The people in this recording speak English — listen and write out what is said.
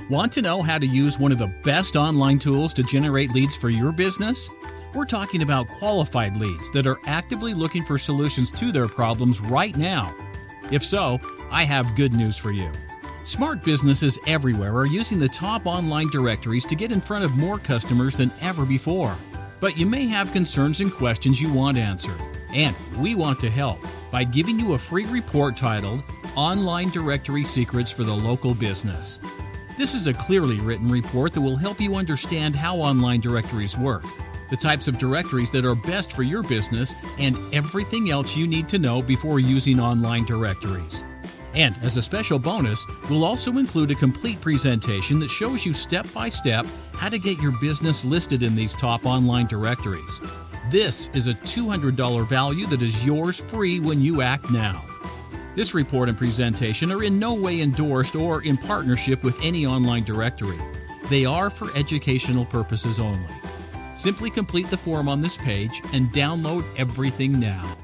Want to know how to use one of the best online tools to generate leads for your business? We're talking about qualified leads that are actively looking for solutions to their problems right now. If so, I have good news for you. Smart businesses everywhere are using the top online directories to get in front of more customers than ever before. But you may have concerns and questions you want answered, and we want to help by giving you a free report titled Online Directory Secrets for the Local Business. This is a clearly written report that will help you understand how online directories work, the types of directories that are best for your business, and everything else you need to know before using online directories. And as a special bonus, we'll also include a complete presentation that shows you step by step how to get your business listed in these top online directories. This is a $200 value that is yours free when you act now. This report and presentation are in no way endorsed or in partnership with any online directory. They are for educational purposes only. Simply complete the form on this page and download everything now.